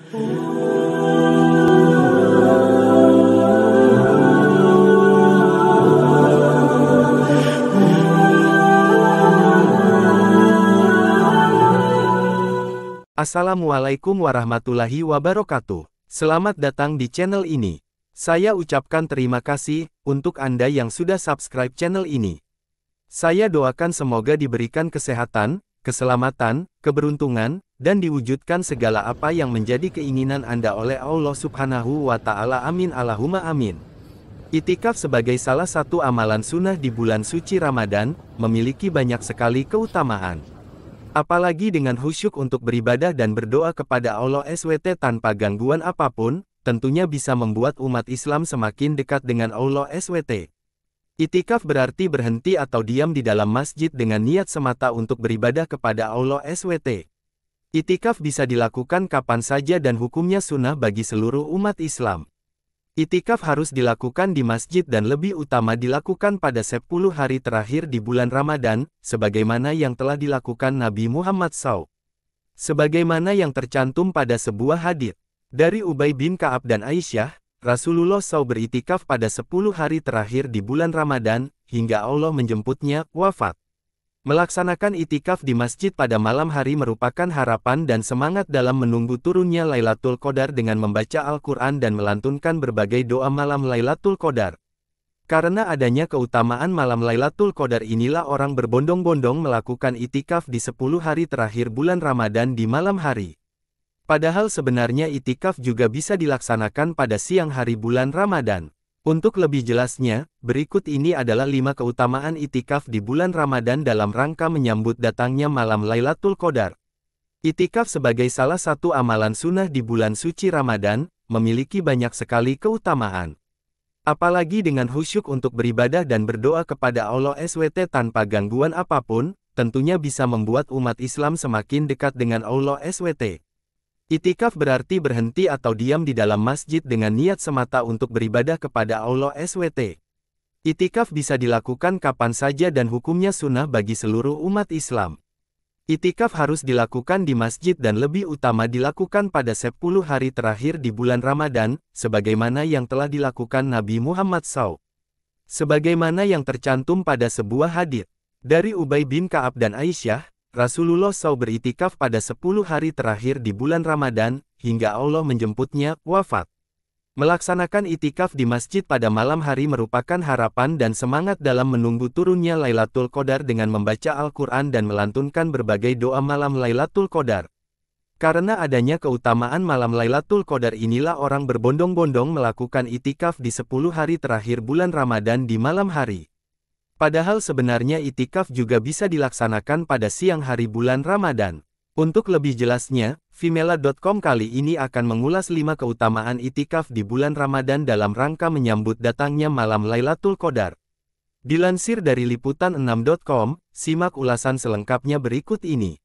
Assalamualaikum warahmatullahi wabarakatuh. Selamat datang di channel ini. Saya ucapkan terima kasih untuk Anda yang sudah subscribe channel ini. Saya doakan semoga diberikan kesehatan, keselamatan, keberuntungan, dan diwujudkan segala apa yang menjadi keinginan Anda oleh Allah Subhanahu wa Ta'ala. Amin Allahumma amin. Itikaf sebagai salah satu amalan sunnah di bulan suci Ramadan, memiliki banyak sekali keutamaan. Apalagi dengan khusyuk untuk beribadah dan berdoa kepada Allah SWT tanpa gangguan apapun, tentunya bisa membuat umat Islam semakin dekat dengan Allah SWT. Itikaf berarti berhenti atau diam di dalam masjid dengan niat semata untuk beribadah kepada Allah SWT. Itikaf bisa dilakukan kapan saja dan hukumnya sunnah bagi seluruh umat Islam. Itikaf harus dilakukan di masjid dan lebih utama dilakukan pada 10 hari terakhir di bulan Ramadan, sebagaimana yang telah dilakukan Nabi Muhammad SAW. Sebagaimana yang tercantum pada sebuah hadits dari Ubay bin Ka'ab dan Aisyah, Rasulullah SAW beritikaf pada 10 hari terakhir di bulan Ramadan, hingga Allah menjemputnya, wafat. Melaksanakan itikaf di masjid pada malam hari merupakan harapan dan semangat dalam menunggu turunnya Lailatul Qadar dengan membaca Al-Quran dan melantunkan berbagai doa malam Lailatul Qadar. Karena adanya keutamaan malam Lailatul Qadar inilah orang berbondong-bondong melakukan itikaf di 10 hari terakhir bulan Ramadan di malam hari. Padahal sebenarnya itikaf juga bisa dilaksanakan pada siang hari bulan Ramadan. Untuk lebih jelasnya, berikut ini adalah 5 keutamaan itikaf di bulan Ramadan dalam rangka menyambut datangnya malam Lailatul Qadar. Itikaf sebagai salah satu amalan sunnah di bulan suci Ramadan, memiliki banyak sekali keutamaan. Apalagi dengan khusyuk untuk beribadah dan berdoa kepada Allah SWT tanpa gangguan apapun, tentunya bisa membuat umat Islam semakin dekat dengan Allah SWT. Itikaf berarti berhenti atau diam di dalam masjid dengan niat semata untuk beribadah kepada Allah SWT. Itikaf bisa dilakukan kapan saja dan hukumnya sunnah bagi seluruh umat Islam. Itikaf harus dilakukan di masjid dan lebih utama dilakukan pada 10 hari terakhir di bulan Ramadan, sebagaimana yang telah dilakukan Nabi Muhammad SAW. Sebagaimana yang tercantum pada sebuah hadits dari Ubay bin Ka'ab dan Aisyah, Rasulullah SAW beritikaf pada 10 hari terakhir di bulan Ramadan, hingga Allah menjemputnya, wafat. Melaksanakan itikaf di masjid pada malam hari merupakan harapan dan semangat dalam menunggu turunnya Lailatul Qadar dengan membaca Al-Quran dan melantunkan berbagai doa malam Lailatul Qadar. Karena adanya keutamaan malam Lailatul Qadar inilah orang berbondong-bondong melakukan itikaf di 10 hari terakhir bulan Ramadan di malam hari. Padahal sebenarnya itikaf juga bisa dilaksanakan pada siang hari bulan Ramadan. Untuk lebih jelasnya, Vimela.com kali ini akan mengulas 5 keutamaan itikaf di bulan Ramadan dalam rangka menyambut datangnya malam Lailatul Qadar. Dilansir dari liputan6.com, simak ulasan selengkapnya berikut ini.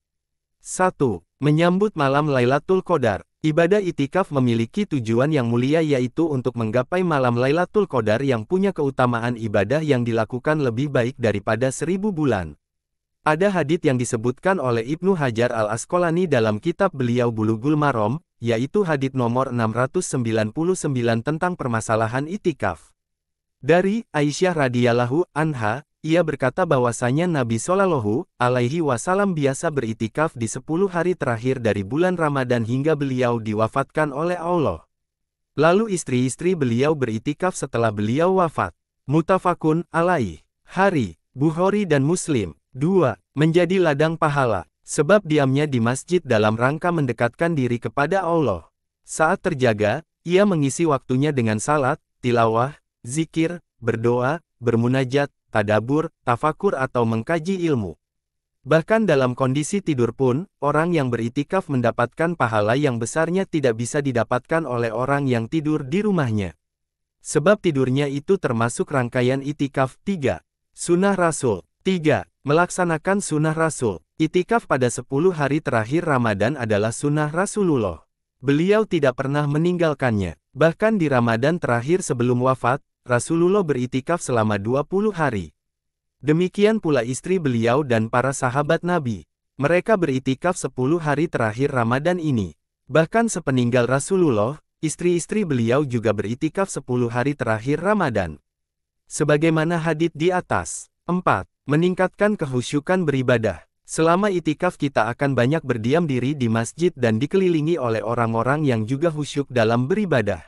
1. Menyambut malam Lailatul Qadar. Ibadah itikaf memiliki tujuan yang mulia yaitu untuk menggapai malam Lailatul Qadar yang punya keutamaan ibadah yang dilakukan lebih baik daripada 1000 bulan. Ada hadits yang disebutkan oleh Ibnu Hajar al-Asqalani dalam kitab beliau Bulughul Maram, yaitu hadits nomor 699 tentang permasalahan itikaf. Dari Aisyah radhiyallahu anha, ia berkata bahwasanya Nabi Shallallahu alaihi wasallam biasa beritikaf di 10 hari terakhir dari bulan Ramadan hingga beliau diwafatkan oleh Allah. Lalu istri-istri beliau beritikaf setelah beliau wafat. Muttafaqun alaih. Hari, Bukhari dan Muslim. 2. Menjadi ladang pahala. Sebab diamnya di masjid dalam rangka mendekatkan diri kepada Allah. Saat terjaga, ia mengisi waktunya dengan salat, tilawah, zikir, berdoa, bermunajat, tadabur, tafakur atau mengkaji ilmu. Bahkan dalam kondisi tidur pun, orang yang beritikaf mendapatkan pahala yang besarnya tidak bisa didapatkan oleh orang yang tidur di rumahnya. Sebab tidurnya itu termasuk rangkaian itikaf. 3. Sunnah Rasul. 3. Melaksanakan sunnah Rasul. Itikaf pada 10 hari terakhir Ramadan adalah sunnah Rasulullah. Beliau tidak pernah meninggalkannya. Bahkan di Ramadan terakhir sebelum wafat, Rasulullah beritikaf selama 20 hari. Demikian pula istri beliau dan para sahabat Nabi. Mereka beritikaf 10 hari terakhir Ramadan ini. Bahkan sepeninggal Rasulullah, istri-istri beliau juga beritikaf 10 hari terakhir Ramadan. Sebagaimana hadits di atas. 4. Meningkatkan kehusyukan beribadah. Selama itikaf kita akan banyak berdiam diri di masjid dan dikelilingi oleh orang-orang yang juga khusyuk dalam beribadah.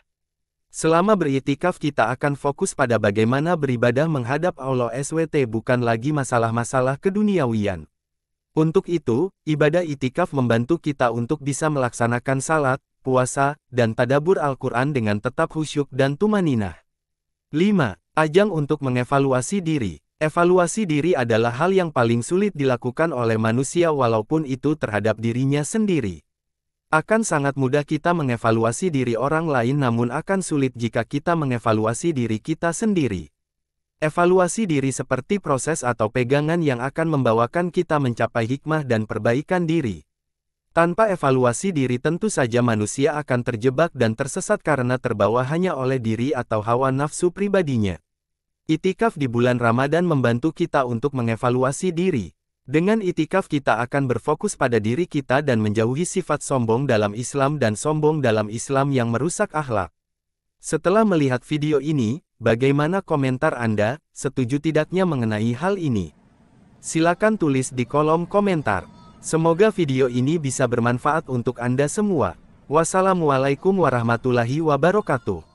Selama beritikaf kita akan fokus pada bagaimana beribadah menghadap Allah SWT, bukan lagi masalah-masalah keduniawian. Untuk itu, ibadah itikaf membantu kita untuk bisa melaksanakan salat, puasa, dan tadabbur Al-Quran dengan tetap khusyuk dan tumaninah. 5. Ajang untuk mengevaluasi diri. Evaluasi diri adalah hal yang paling sulit dilakukan oleh manusia walaupun itu terhadap dirinya sendiri. Akan sangat mudah kita mengevaluasi diri orang lain, namun akan sulit jika kita mengevaluasi diri kita sendiri. Evaluasi diri seperti proses atau pegangan yang akan membawakan kita mencapai hikmah dan perbaikan diri. Tanpa evaluasi diri tentu saja manusia akan terjebak dan tersesat karena terbawa hanya oleh diri atau hawa nafsu pribadinya. Itikaf di bulan Ramadan membantu kita untuk mengevaluasi diri. Dengan itikaf kita akan berfokus pada diri kita dan menjauhi sifat sombong dalam Islam dan sombong dalam Islam yang merusak akhlak. Setelah melihat video ini, bagaimana komentar Anda, setuju tidaknya mengenai hal ini? Silakan tulis di kolom komentar. Semoga video ini bisa bermanfaat untuk Anda semua. Wassalamualaikum warahmatullahi wabarakatuh.